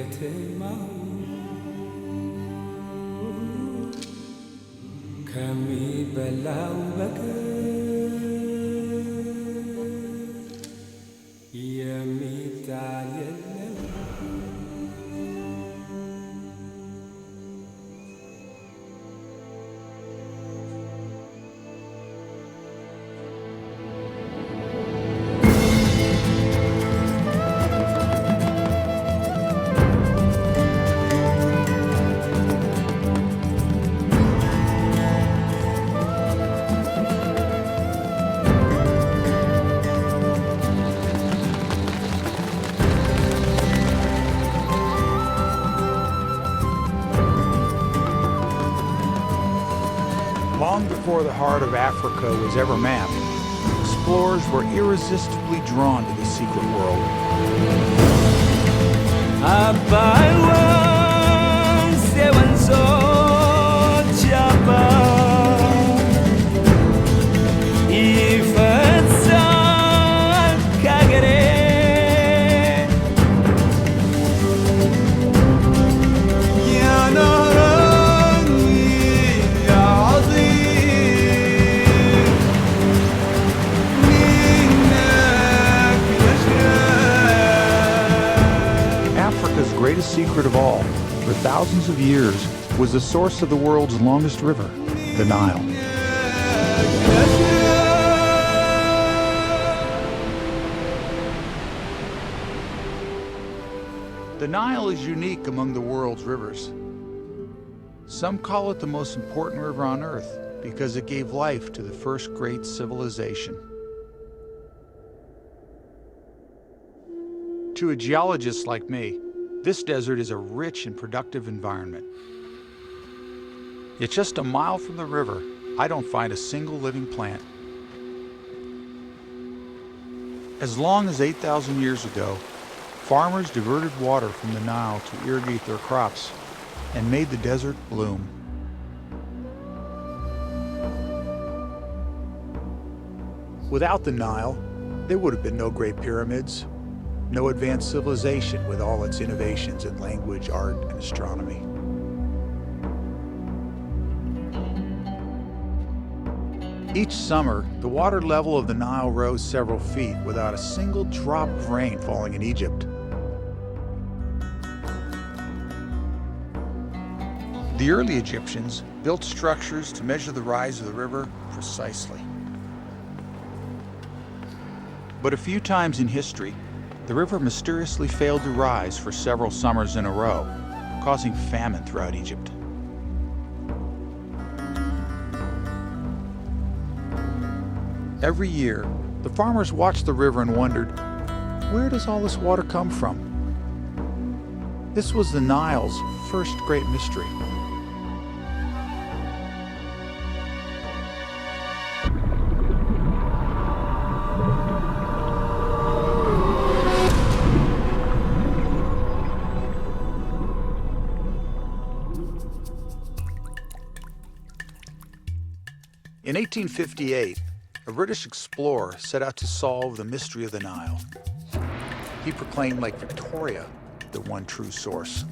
ከተማው ከሚበላው በቀር የሚጣል የለም። Long before the heart of Africa was ever mapped, explorers were irresistibly drawn to this secret world. Greatest secret of all, for thousands of years, was the source of the world's longest river, the Nile. The Nile is unique among the world's rivers. Some call it the most important river on Earth because it gave life to the first great civilization. To a geologist like me, this desert is a rich and productive environment. Yet just a mile from the river, I don't find a single living plant. As long as 8,000 years ago, farmers diverted water from the Nile to irrigate their crops and made the desert bloom. Without the Nile, there would have been no Great Pyramids, no advanced civilization with all its innovations in language, art, and astronomy. Each summer, the water level of the Nile rose several feet without a single drop of rain falling in Egypt. The early Egyptians built structures to measure the rise of the river precisely. But a few times in history, the river mysteriously failed to rise for several summers in a row, causing famine throughout Egypt. Every year, the farmers watched the river and wondered, where does all this water come from? This was the Nile's first great mystery. In 1858, a British explorer set out to solve the mystery of the Nile. He proclaimed Lake Victoria the one true source.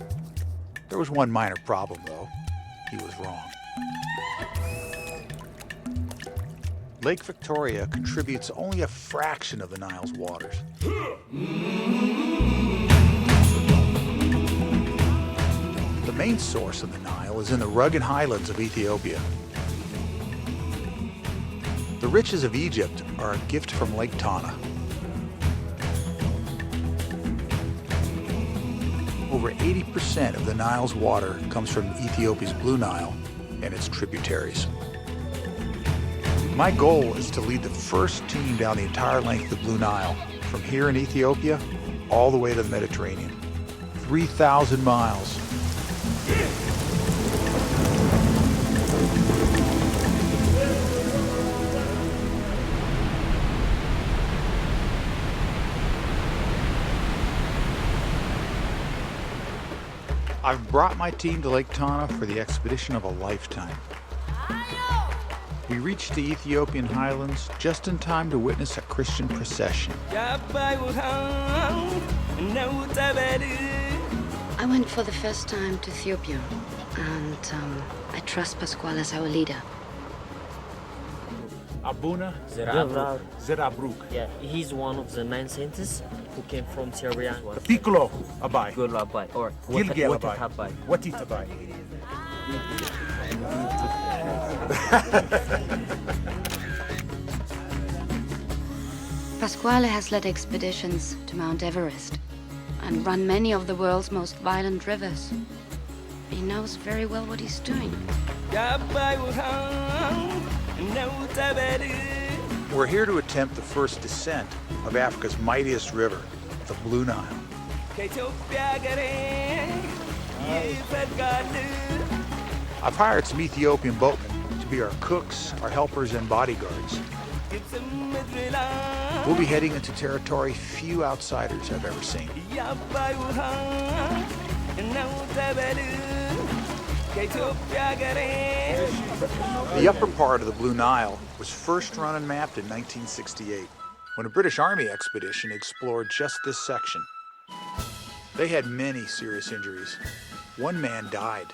There was one minor problem, though. He was wrong. Lake Victoria contributes only a fraction of the Nile's waters. The main source of the Nile is in the rugged highlands of Ethiopia. The riches of Egypt are a gift from Lake Tana. Over 80% of the Nile's water comes from Ethiopia's Blue Nile and its tributaries. My goal is to lead the first team down the entire length of the Blue Nile, from here in Ethiopia all the way to the Mediterranean. 3,000 miles. I've brought my team to Lake Tana for the expedition of a lifetime. We reached the Ethiopian highlands just in time to witness a Christian procession. I went for the first time to Ethiopia, and I trust Pasquale as our leader. Abuna Zerabruk. Yeah, he's one of the 9 scientists who came from Syria. Piccolo Abai. Gullo Abai, or Gilgel Watat Abai. Abai. Watit Abai. Pasquale has led expeditions to Mount Everest and run many of the world's most violent rivers. He knows very well what he's doing. We're here to attempt the first descent of Africa's mightiest river, the Blue Nile. I've hired some Ethiopian boatmen to be our cooks, our helpers, and bodyguards. We'll be heading into territory few outsiders have ever seen. The upper part of the Blue Nile was first run and mapped in 1968, when a British Army expedition explored just this section. They had many serious injuries. One man died.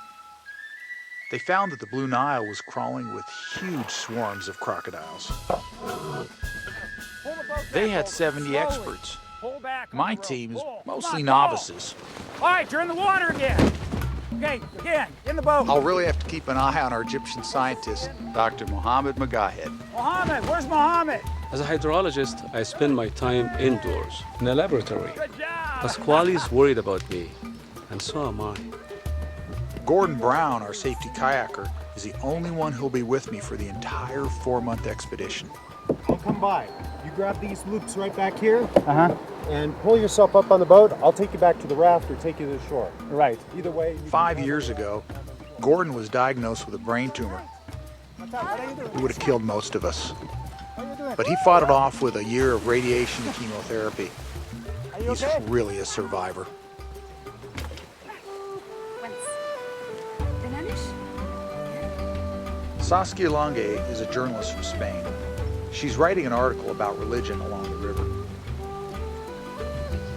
They found that the Blue Nile was crawling with huge swarms of crocodiles. They had 70 experts. My team is mostly novices. All right, you're in the water again. Okay, again, in the boat. I'll really have to keep an eye on our Egyptian scientist, Dr. Mohammed Magahed. Mohammed, where's Mohammed? As a hydrologist, I spend my time indoors, in a laboratory. Good job. Pasquale is worried about me, and so am I. Gordon Brown, our safety kayaker, is the only one who'll be with me for the entire 4-month expedition. I'll come by. You grab these loops right back here, and pull yourself up on the boat. I'll take you back to the raft or take you to the shore. Right. Either way. 5 years ago, Gordon was diagnosed with a brain tumor. It would have killed most of us. But he fought it off with a year of radiation and chemotherapy. He's really a survivor. Saskia Lange is a journalist from Spain. She's writing an article about religion along the river.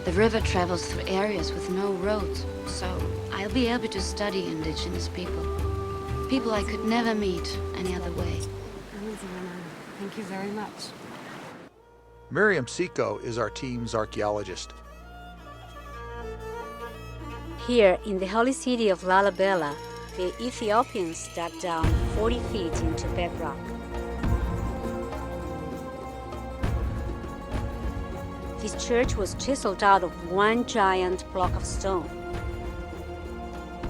The river travels through areas with no roads, so I'll be able to study indigenous people. People I could never meet any other way. Thank you very much. Miriam Siko is our team's archaeologist. Here in the holy city of Lalibela, the Ethiopians dug down 40 feet into bedrock. This church was chiseled out of one giant block of stone.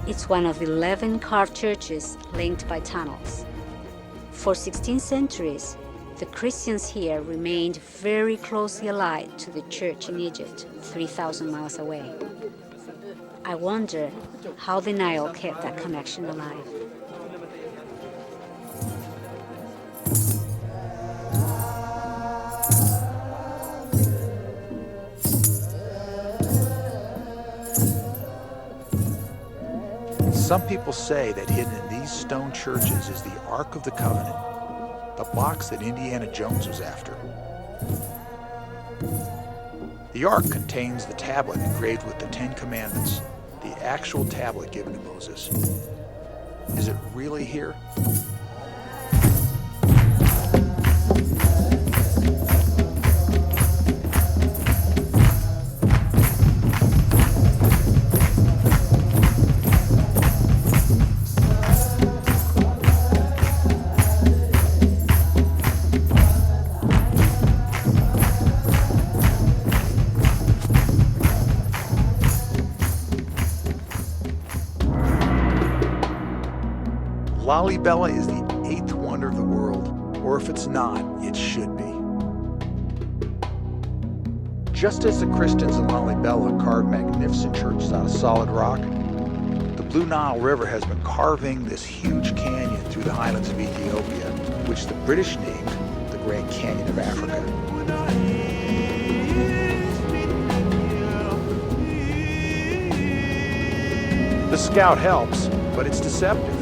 It's one of 11 carved churches linked by tunnels. For 16 centuries, the Christians here remained very closely allied to the church in Egypt, 3,000 miles away. I wonder how the Nile kept that connection alive. Some people say that hidden in these stone churches is the Ark of the Covenant, the box that Indiana Jones was after. The Ark contains the tablet engraved with the 10 Commandments, the actual tablet given to Moses. Is it really here? Lalibela is the 8th wonder of the world, or if it's not, it should be. Just as the Christians in Lalibela carved magnificent churches out of solid rock, the Blue Nile River has been carving this huge canyon through the highlands of Ethiopia, which the British named the Grand Canyon of Africa. The Scout helps, but it's deceptive.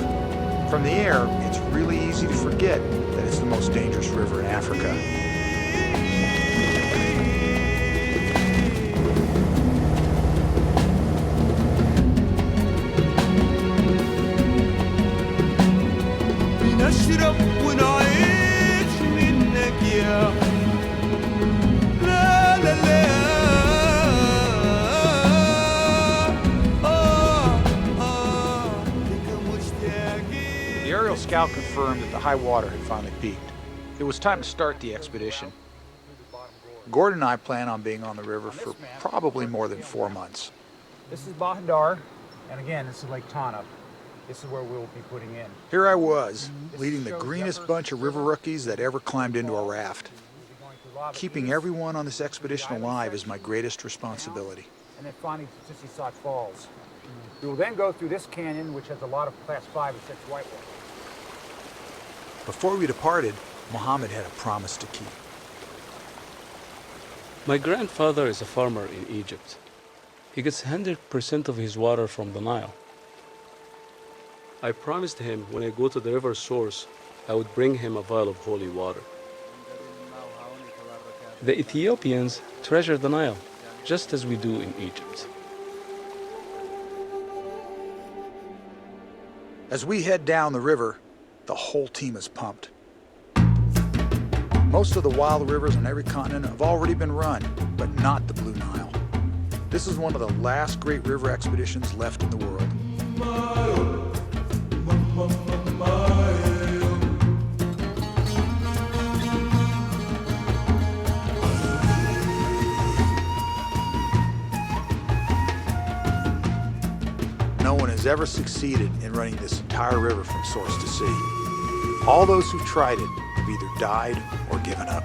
From the air, it's really easy to forget that it's the most dangerous river in Africa. نشرب ونعيش منك يا لا لا لا The aerial scout confirmed that the high water had finally peaked. It was time to start the expedition. Gordon and I plan on being on the river for probably more than 4 months. This is Bahandar, and again, this is Lake Tana. This is where we'll be putting in. Here I was, leading the greenest bunch of river rookies that ever climbed into a raft. Keeping everyone on this expedition alive is my greatest responsibility. And then finally to Sissisat Falls. We will then go through this canyon, which has a lot of class 5 and 6 whitewater. Before we departed, Muhammad had a promise to keep. My grandfather is a farmer in Egypt. He gets 100% of his water from the Nile. I promised him when I go to the river source, I would bring him a vial of holy water. The Ethiopians treasure the Nile, just as we do in Egypt. As we head down the river, the whole team is pumped. Most of the wild rivers on every continent have already been run, but not the Blue Nile. This is one of the last great river expeditions left in the world. No one has ever succeeded in running this entire river from source to sea. All those who've tried it have either died or given up.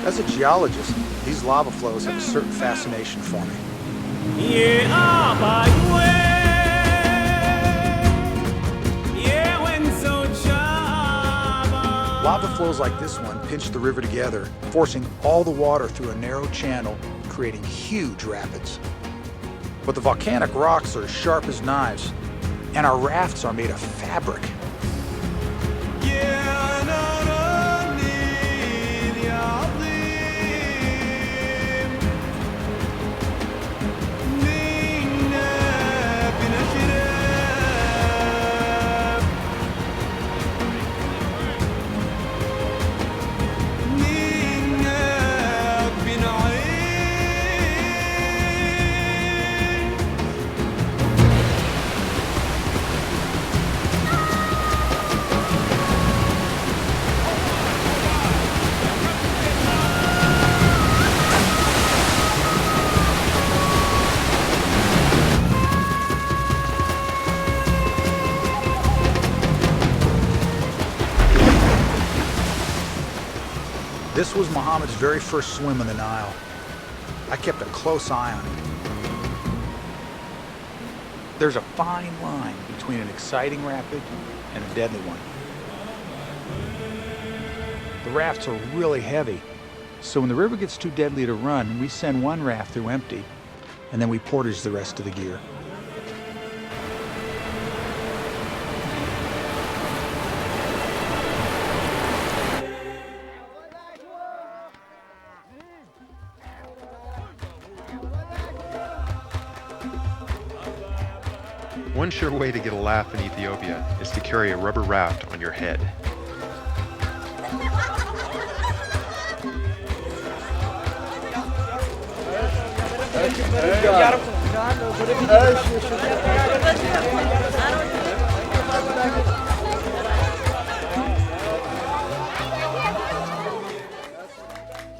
As a geologist, these lava flows have a certain fascination for me. Lava flows like this one pinch the river together, forcing all the water through a narrow channel, creating huge rapids. But the volcanic rocks are as sharp as knives, and our rafts are made of fabric. This was Muhammad's very first swim in the Nile. I kept a close eye on him. There's a fine line between an exciting rapid and a deadly one. The rafts are really heavy, so when the river gets too deadly to run, we send one raft through empty, and then we portage the rest of the gear. One sure way to get a laugh in Ethiopia is to carry a rubber raft on your head.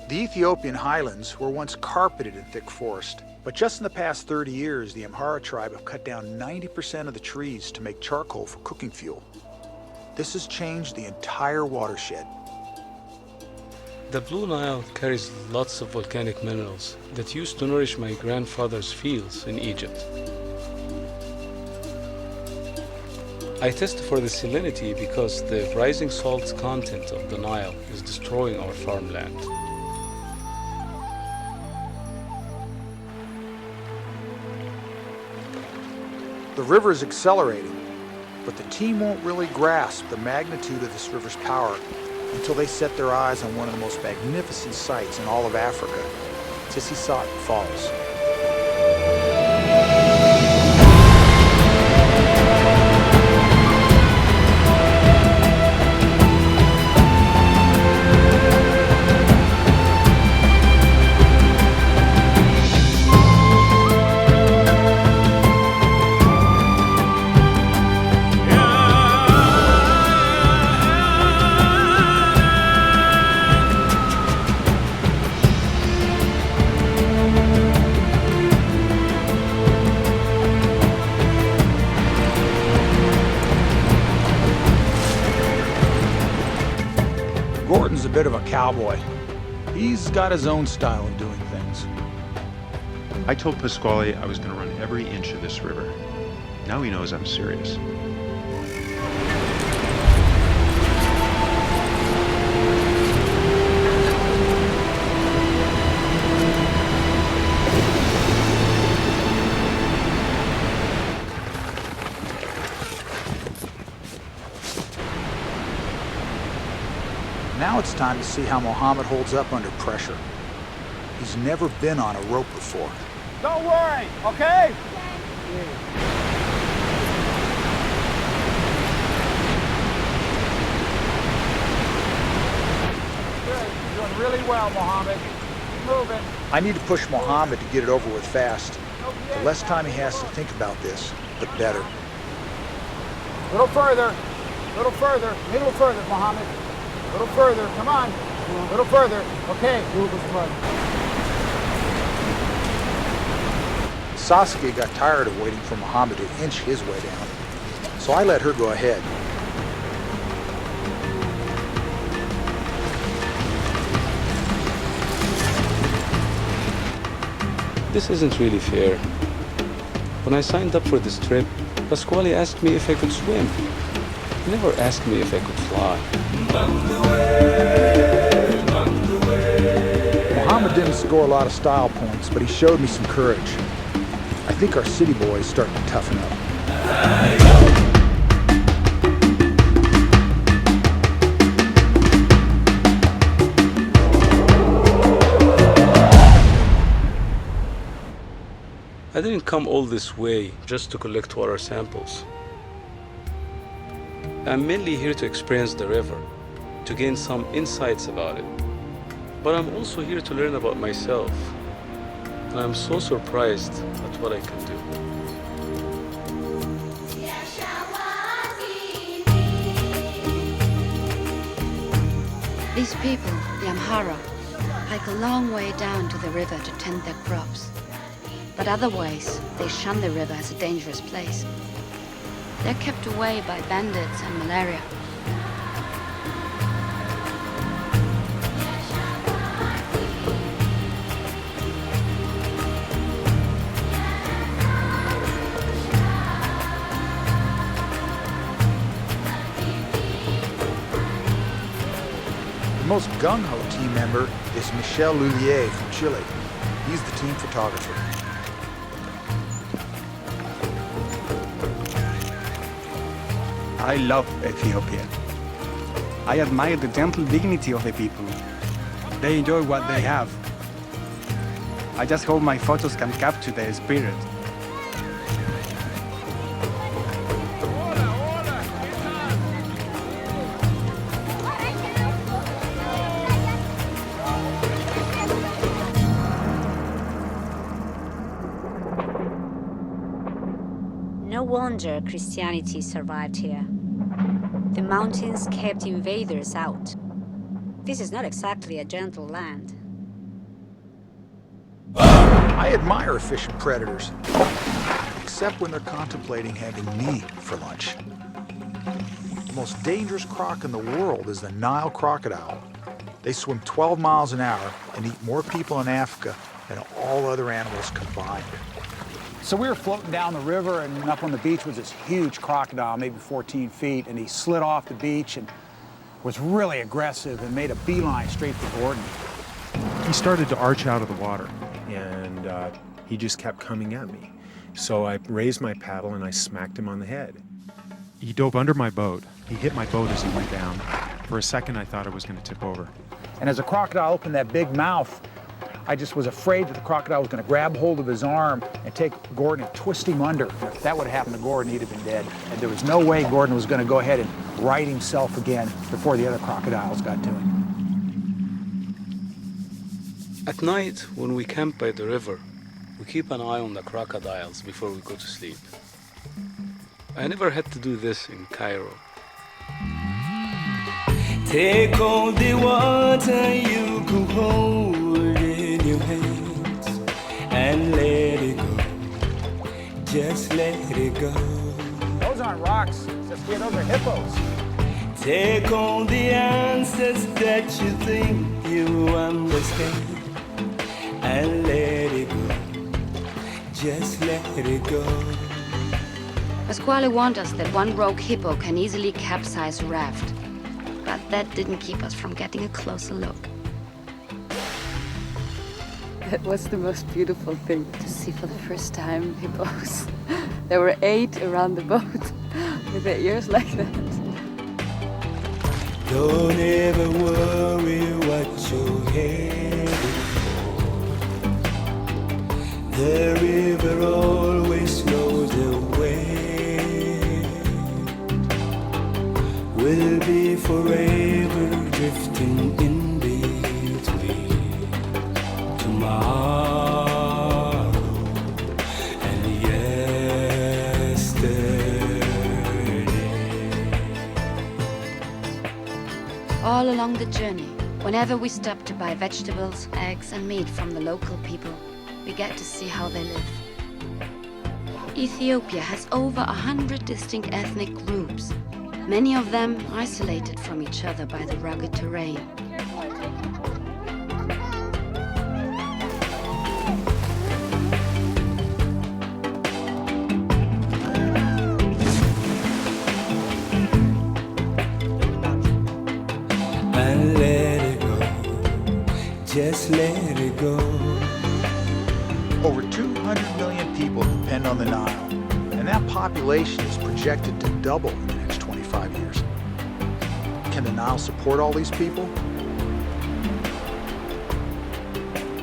The Ethiopian highlands were once carpeted in thick forest, but just in the past 30 years, the Amhara tribe have cut down 90% of the trees to make charcoal for cooking fuel. This has changed the entire watershed. The Blue Nile carries lots of volcanic minerals that used to nourish my grandfather's fields in Egypt. I test for the salinity because the rising salt content of the Nile is destroying our farmland. The river is accelerating, but the team won't really grasp the magnitude of this river's power until they set their eyes on one of the most magnificent sights in all of Africa, Tissisat Falls. Gordon's a bit of a cowboy. He's got his own style of doing things. I told Pasquale I was going to run every inch of this river. Now he knows I'm serious. Now it's time to see how Mohammed holds up under pressure. He's never been on a rope before. Don't worry, okay? Good. You're doing really well, Mohammed. Keep moving. I need to push Mohammed to get it over with fast. The less time he has to think about this, the better. A little further, a little further, a little further, Mohammed. A little further, come on. A little further. Okay, move this front. Saskia got tired of waiting for Mohammed to inch his way down, so I let her go ahead. This isn't really fair. When I signed up for this trip, Pasquale asked me if I could swim. He never asked me if I could fly. Mohammed didn't score a lot of style points, but he showed me some courage. I think our city boy is starting to toughen up. I didn't come all this way just to collect water samples. I'm mainly here to experience the river, to gain some insights about it. But I'm also here to learn about myself. And I'm so surprised at what I can do. These people, the Amhara, hike a long way down to the river to tend their crops. But otherwise, they shun the river as a dangerous place. They're kept away by bandits and malaria. The most gung-ho team member is Michel Lullier from Chile. He's the team photographer. I love Ethiopia. I admire the gentle dignity of the people. They enjoy what they have. I just hope my photos can capture their spirit. No wonder Christianity survived here. The mountains kept invaders out. This is not exactly a gentle land. I admire efficient predators, except when they're contemplating having me for lunch. The most dangerous croc in the world is the Nile crocodile. They swim 12 miles an hour and eat more people in Africa than all other animals combined. So we were floating down the river, and up on the beach was this huge crocodile, maybe 14 feet, and he slid off the beach and was really aggressive and made a beeline straight for Gordon. He started to arch out of the water, and he just kept coming at me. So I raised my paddle and I smacked him on the head. He dove under my boat. He hit my boat as he went down, For a second, I thought I was going to tip over. And as the crocodile opened that big mouth, I just was afraid that the crocodile was going to grab hold of his arm and take Gordon and twist him under. If that would have happened to Gordon, he'd have been dead. And there was no way Gordon was going to go ahead and right himself again before the other crocodiles got to him. At night, when we camp by the river, we keep an eye on the crocodiles before we go to sleep. I never had to do this in Cairo. Take all the water you could hold in your hands and let it go. Just let it go. Those aren't rocks, Saskia, those are hippos. Take all the answers that you think you understand and let it go. Just let it go. Pasquale warned us that one rogue hippo can easily capsize a raft. But that didn't keep us from getting a closer look. That was the most beautiful thing, to see for the first time hippos. There were 8 around the boat with their ears like that. Don't ever worry what you're headed for. The river always knows the way. We'll be forever drifting in between tomorrow and yesterday. All along the journey, whenever we stop to buy vegetables, eggs, and meat from the local people, we get to see how they live. Ethiopia has over 100 distinct ethnic groups, many of them isolated from each other by the rugged terrain. And let it go, just let it go. Over 200 million people depend on the Nile, and that population is projected to double in the next 25 years. Can the Nile support all these people?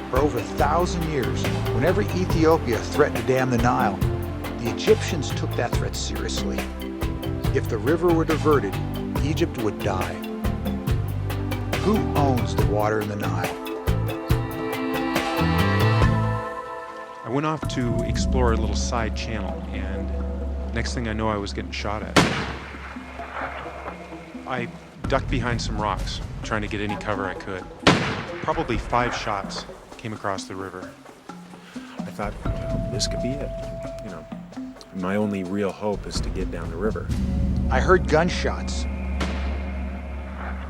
For over 1,000 years, whenever Ethiopia threatened to dam the Nile, the Egyptians took that threat seriously. If the river were diverted, Egypt would die. Who owns the water in the Nile? I went off to explore a little side channel, and next thing I know, I was getting shot at. I ducked behind some rocks, trying to get any cover I could. Probably 5 shots came across the river. I thought, well, this could be it. You know, my only real hope is to get down the river. I heard gunshots.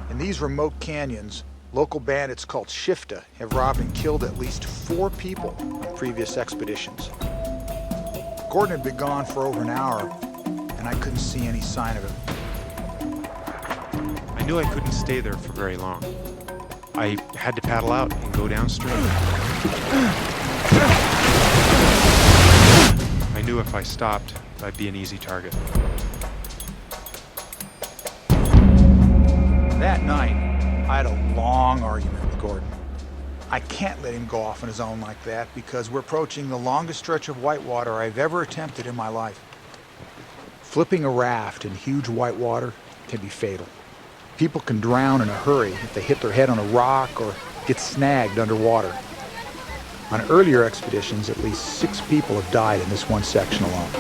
In these remote canyons, local bandits called Shifta have robbed and killed at least 4 people on previous expeditions. Gordon had been gone for over an hour, and I couldn't see any sign of him. I knew I couldn't stay there for very long. I had to paddle out and go downstream. I knew if I stopped, I'd be an easy target. That night, I had a long argument with Gordon. I can't let him go off on his own like that because we're approaching the longest stretch of whitewater I've ever attempted in my life. Flipping a raft in huge whitewater can be fatal. People can drown in a hurry if they hit their head on a rock or get snagged underwater. On earlier expeditions, at least 6 people have died in this one section alone.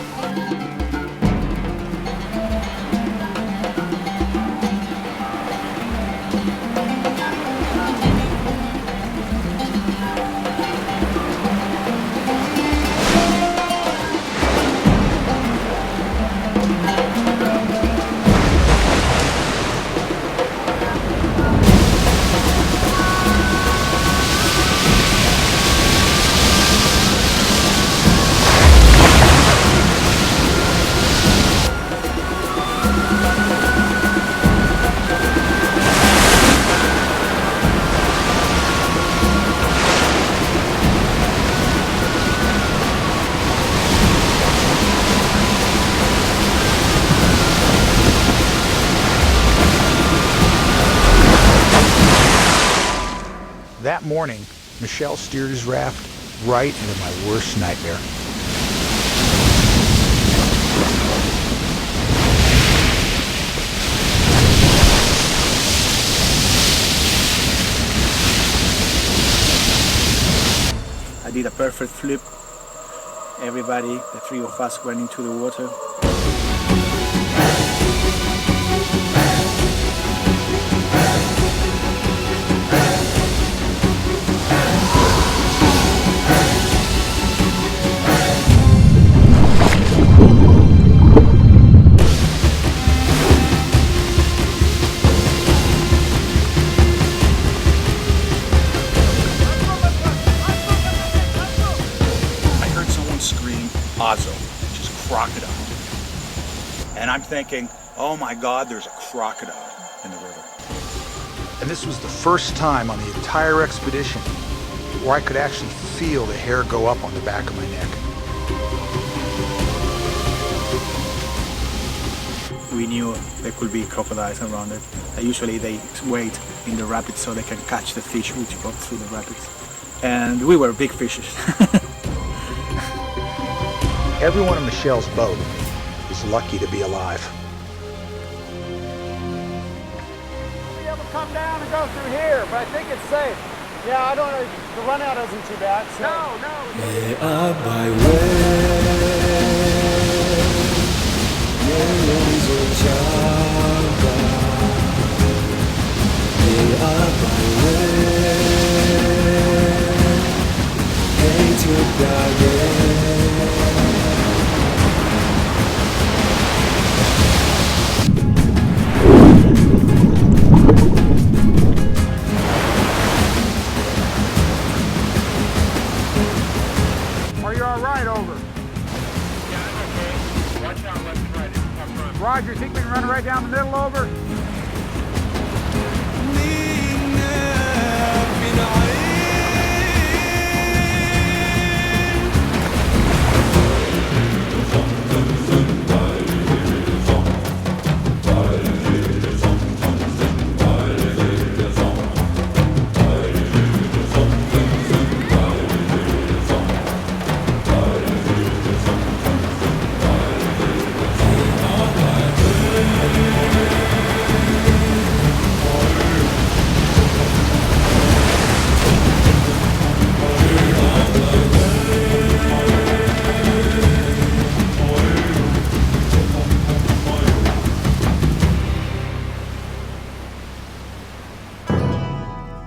That morning, Michel steered his raft right into my worst nightmare. I did a perfect flip. Everybody, the three of us, went into the water. Which is crocodile. And I'm thinking, oh my God, there's a crocodile in the river. And this was the first time on the entire expedition where I could actually feel the hair go up on the back of my neck. We knew there could be crocodiles around it. Usually they wait in the rapids so they can catch the fish which go through the rapids. And we were big fishes. Everyone in Michel's boat is lucky to be alive. We'll be able to come down and go through here, but I think it's safe. Yeah, I don't know. The run out isn't too bad. So. No. They are by way, millions of Java. They are by way, Ethiopia. Roger, you think we can run right down the middle over?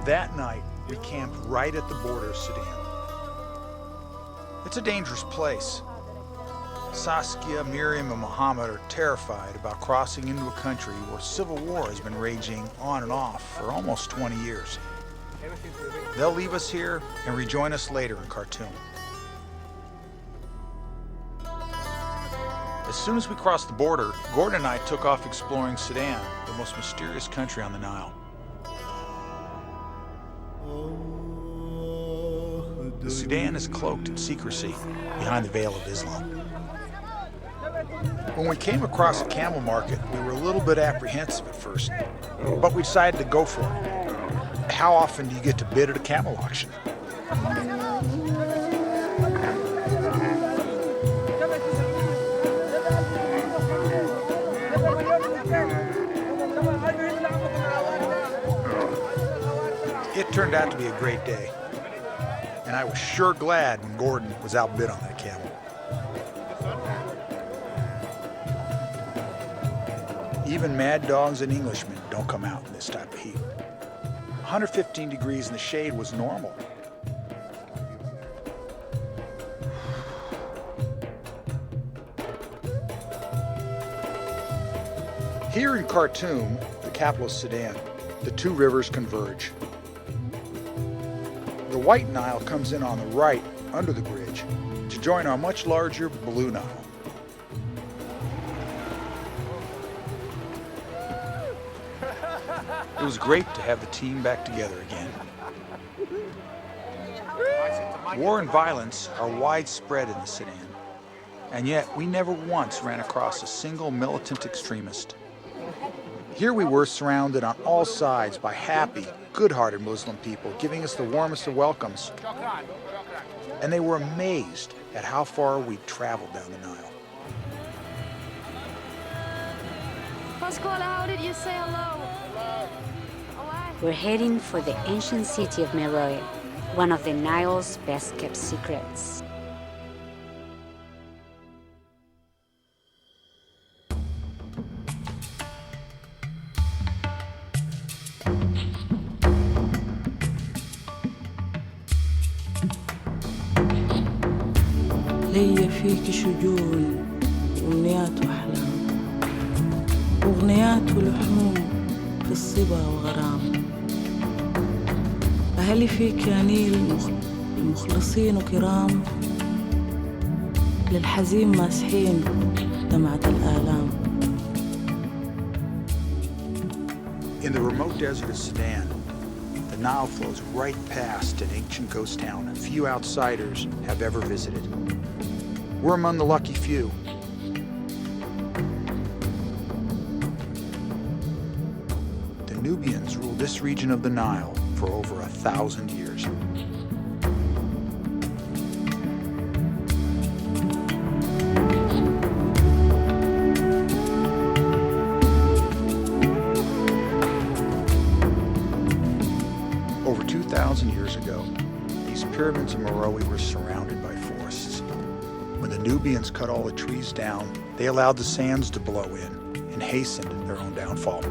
That night, we camped right at the border of Sudan. It's a dangerous place. Saskia, Miriam, and Muhammad are terrified about crossing into a country where civil war has been raging on and off for almost 20 years. They'll leave us here and rejoin us later in Khartoum. As soon as we crossed the border, Gordon and I took off exploring Sudan, the most mysterious country on the Nile. The Sudan is cloaked in secrecy behind the veil of Islam. When we came across a camel market, we were a little bit apprehensive at first, but we decided to go for it. How often do you get to bid at a camel auction? It turned out to be a great day, and I was sure glad when Gordon was outbid on that camel. Even mad dogs and Englishmen don't come out in this type of heat. 115 degrees in the shade was normal. Here in Khartoum, the capital of Sudan, the two rivers converge. The White Nile comes in on the right under the bridge to join our much larger Blue Nile. It was great to have the team back together again. War and violence are widespread in the Sudan, and yet we never once ran across a single militant extremist. Here we were surrounded on all sides by happy, good-hearted Muslim people giving us the warmest of welcomes. And they were amazed at how far we'd traveled down the Nile. Pasquale, how did you say hello? We're heading for the ancient city of Meroe, one of the Nile's best-kept secrets. لي فيك شجون وأمنيات وأحلام أغنيات ولحوم في الصبا وغرام أهلي فيك يا نيل مخلصين وكرام للحزين ماسحين دمعة الآلام. In the remote desert of Sudan, the Nile flows right past an ancient ghost town few outsiders have ever visited. We're among the lucky few. The Nubians ruled this region of the Nile for over 1,000 years. Over 2,000 years ago, these pyramids of Meroe were surrounded by forests. When the Nubians cut all the trees down, they allowed the sands to blow in and hastened their own downfall.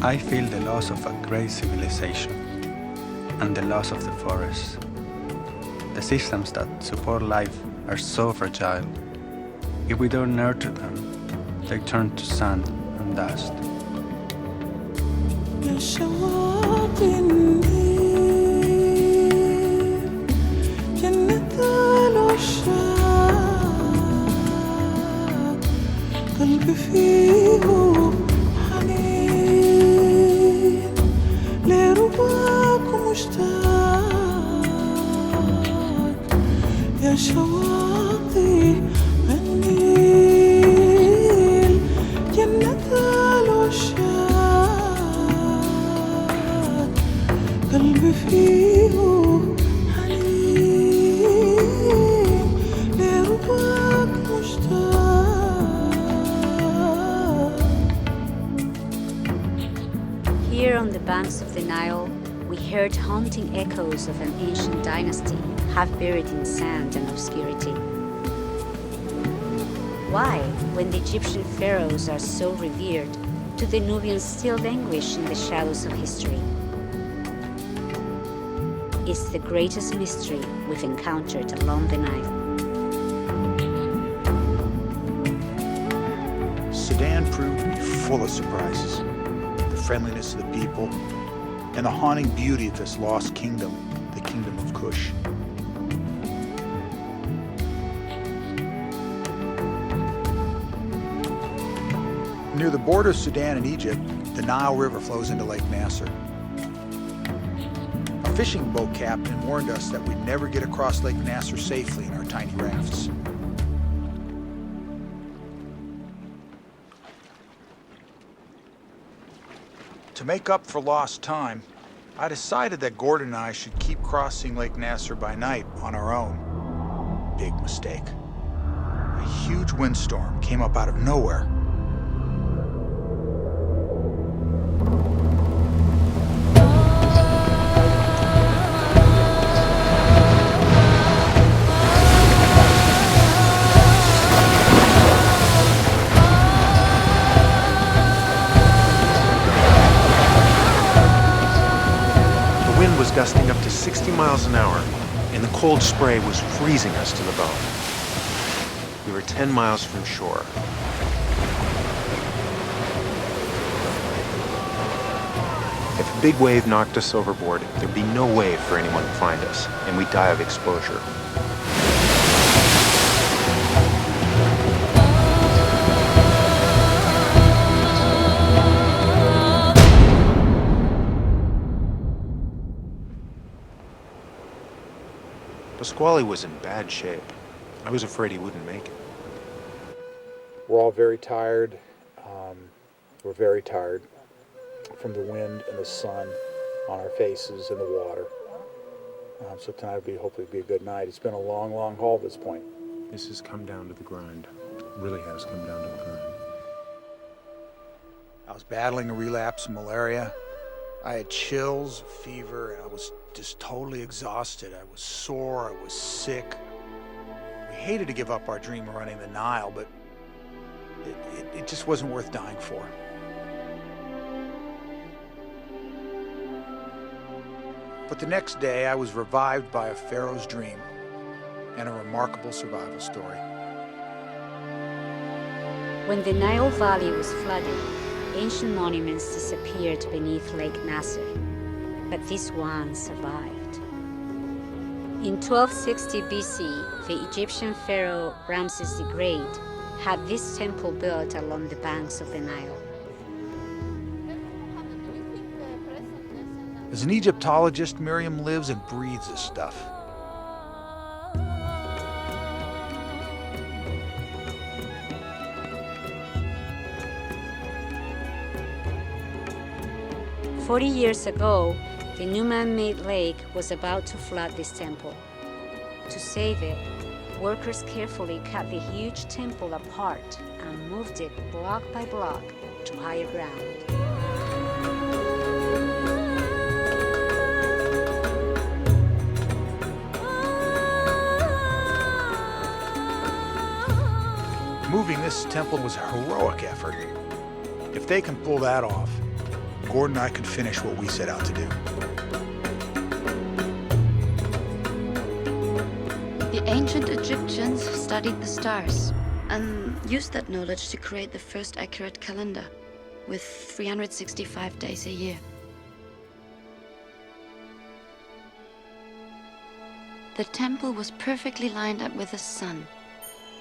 I feel the loss of a great civilization and the loss of the forests. The systems that support life are so fragile. If we don't nurture them, they turn to sand and dust. Here on the banks of the Nile, we heard haunting echoes of an ancient dynasty, half buried in sand and obscurity. Why, when the Egyptian pharaohs are so revered, do the Nubians still languish in the shadows of history? It's the greatest mystery we've encountered along the Nile. Sudan proved to be full of surprises. The friendliness of the people, and the haunting beauty of this lost kingdom, the Kingdom of Kush. Near the border of Sudan and Egypt, the Nile River flows into Lake Nasser. A fishing boat captain warned us that we'd never get across Lake Nasser safely in our tiny rafts. To make up for lost time, I decided that Gordon and I should keep crossing Lake Nasser by night on our own. Big mistake. A huge windstorm came up out of nowhere. Gusting up to 60 miles an hour, and the cold spray was freezing us to the bone. We were 10 miles from shore. If a big wave knocked us overboard, there'd be no way for anyone to find us, and we'd die of exposure. Pasquale was in bad shape. I was afraid he wouldn't make it. We're all very tired. We're very tired from the wind and the sun on our faces and the water. So tonight will hopefully be a good night. It's been a long, long haul at this point. This has come down to the grind. It really has come down to the grind. I was battling a relapse of malaria. I had chills, fever, and I was just totally exhausted. I was sore, I was sick. We hated to give up our dream of running the Nile, but it just wasn't worth dying for. But the next day, I was revived by a pharaoh's dream and a remarkable survival story. When the Nile Valley was flooded, ancient monuments disappeared beneath Lake Nasser, but this one survived. In 1260 BC, the Egyptian pharaoh Ramses the Great had this temple built along the banks of the Nile. As an Egyptologist, Miriam lives and breathes this stuff. "40 years ago, the new man-made lake was about to flood this temple. To save it, workers carefully cut the huge temple apart and moved it block by block to higher ground. Moving this temple was a heroic effort. If they can pull that off, Gordon and I could finish what we set out to do. The ancient Egyptians studied the stars and used that knowledge to create the first accurate calendar with 365 days a year. The temple was perfectly lined up with the sun.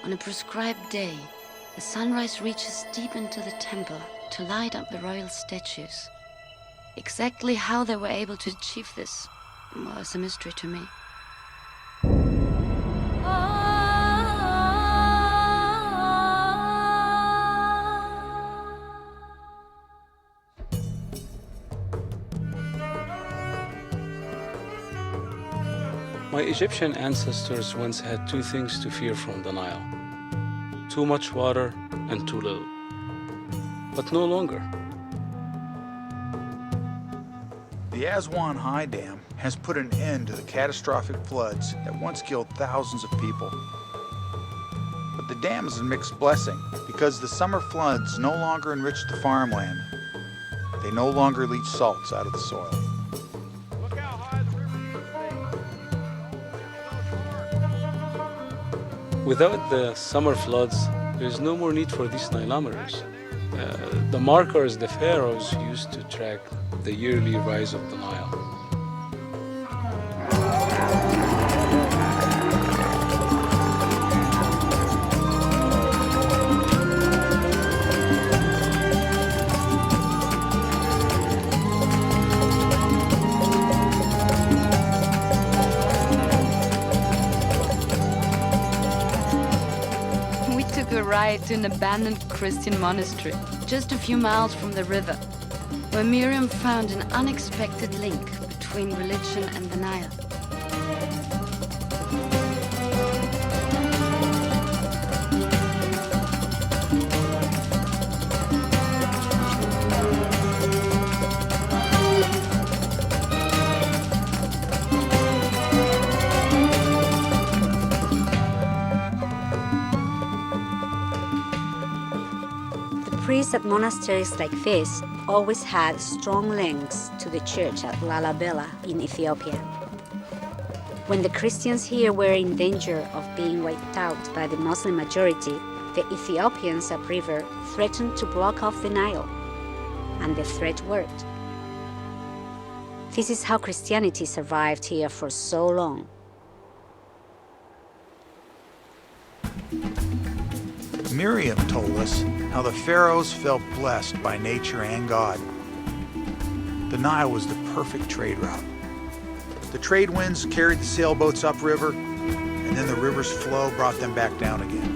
On a prescribed day, the sunrise reaches deep into the temple to light up the royal statues. Exactly how they were able to achieve this was a mystery to me. My Egyptian ancestors once had two things to fear from the Nile: too much water and too little. But no longer. The Aswan High Dam has put an end to the catastrophic floods that once killed thousands of people. But the dam is a mixed blessing because the summer floods no longer enrich the farmland. They no longer leach salts out of the soil. Without the summer floods, there's no more need for these Nilometers. The markers the pharaohs used to track the yearly rise of the Nile. A ride to an abandoned Christian monastery just a few miles from the river, where Miriam found an unexpected link between religion and the Nile. Priests at monasteries like this always had strong links to the church at Lalibela in Ethiopia. When the Christians here were in danger of being wiped out by the Muslim majority, the Ethiopians upriver threatened to block off the Nile, and the threat worked. This is how Christianity survived here for so long. Miriam told us how the pharaohs felt blessed by nature and God. The Nile was the perfect trade route. The trade winds carried the sailboats upriver, and then the river's flow brought them back down again.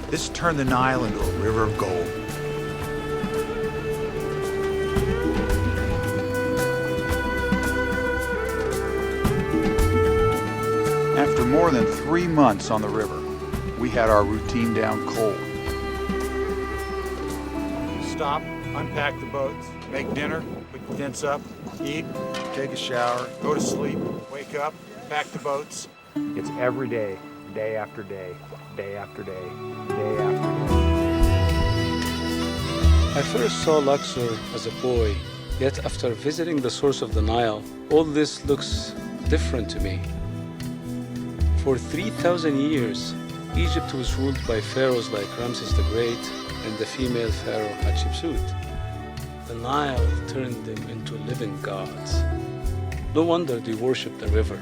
This turned the Nile into a river of gold. After more than 3 months on the river, we had our routine down cold. Stop, unpack the boats, make dinner, put the tents up, eat, take a shower, go to sleep, wake up, pack the boats. It's every day, day after day, day after day, day after day. I first saw Luxor as a boy, yet after visiting the source of the Nile, all this looks different to me. For 3,000 years, Egypt was ruled by pharaohs like Ramses the Great and the female pharaoh Hatshepsut. The Nile turned them into living gods. No wonder they worshipped the river.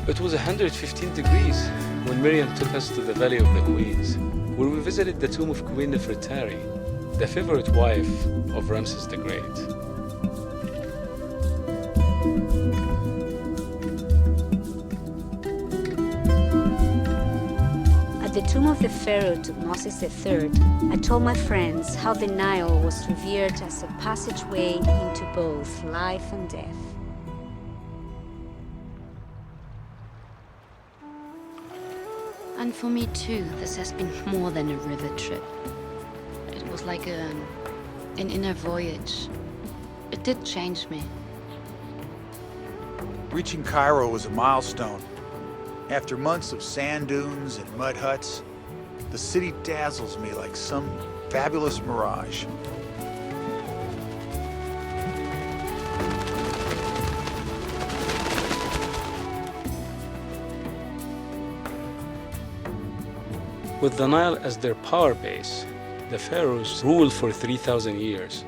It was 115 degrees when Miriam took us to the Valley of the Queens, where we visited the tomb of Queen Nefertari, the favorite wife of Ramses the Great. At the tomb of the pharaoh Tutmosis III, I told my friends how the Nile was revered as a passageway into both life and death. And for me too, this has been more than a river trip. It was like an inner voyage. It did change me. Reaching Cairo was a milestone. After months of sand dunes and mud huts, the city dazzles me like some fabulous mirage. With the Nile as their power base, the pharaohs ruled for 3,000 years.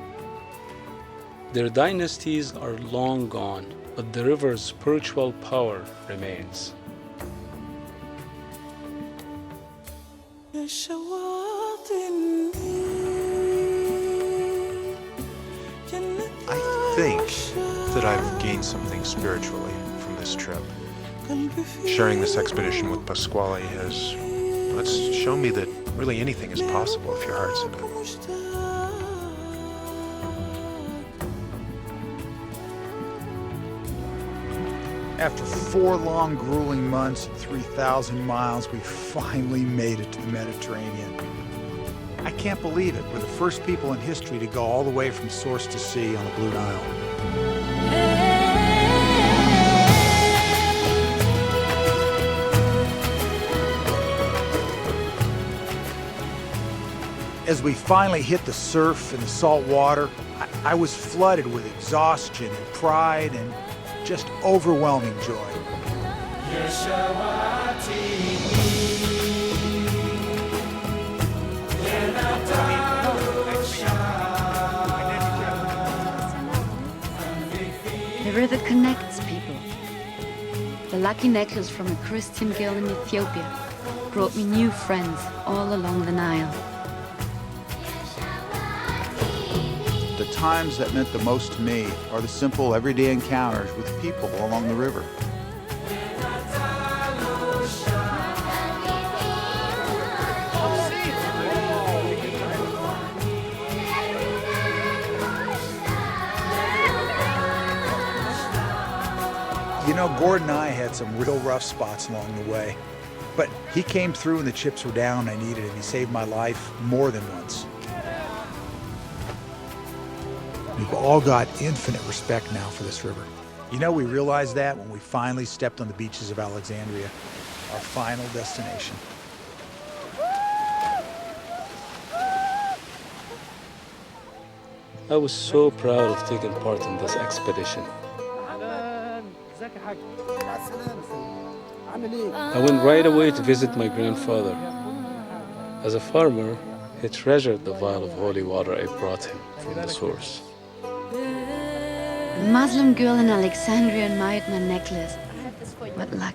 Their dynasties are long gone, but the river's spiritual power remains. I think that I've gained something spiritually from this trip. Sharing this expedition with Pasquale has shown me that really anything is possible if your heart's in it. After 4 long, grueling months and 3,000 miles, we finally made it to the Mediterranean. I can't believe it. We're the first people in history to go all the way from source to sea on the Blue Nile. As we finally hit the surf and the salt water, I was flooded with exhaustion and pride and just overwhelming joy. The river connects people. The lucky necklace from a Christian girl in Ethiopia brought me new friends all along the Nile. The times that meant the most to me are the simple, everyday encounters with people along the river. You know, Gordon and I had some real rough spots along the way, but he came through when the chips were down and I needed him. He saved my life more than once. We've all got infinite respect now for this river. You know, we realized that when we finally stepped on the beaches of Alexandria, our final destination. I was so proud of taking part in this expedition. I went right away to visit my grandfather. As a farmer, he treasured the vial of holy water I brought him from the source. A Muslim girl in Alexandria admired my necklace. What luck.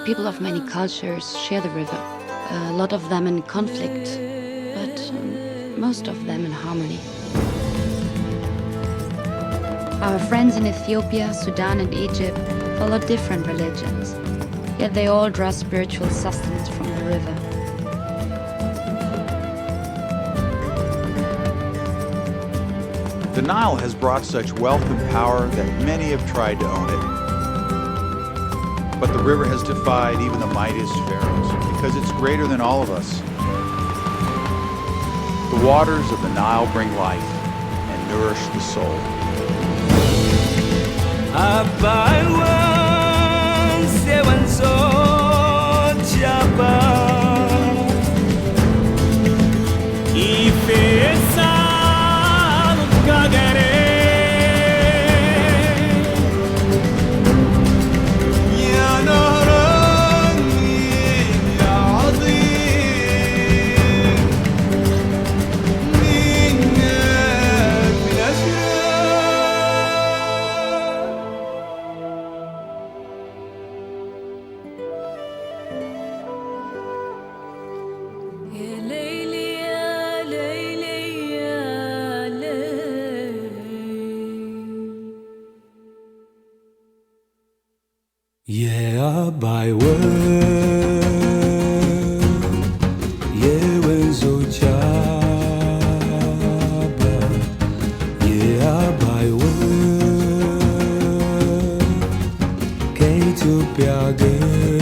People of many cultures share the river, a lot of them in conflict, but most of them in harmony. Our friends in Ethiopia, Sudan, and Egypt follow different religions, yet they all draw spiritual sustenance from the river. The Nile has brought such wealth and power that many have tried to own it. But the river has defied even the mightiest pharaohs because it's greater than all of us. The waters of the Nile bring life and nourish the soul. Yeah, by word, yeah, when so chaba, yeah, by word, Ethiopia.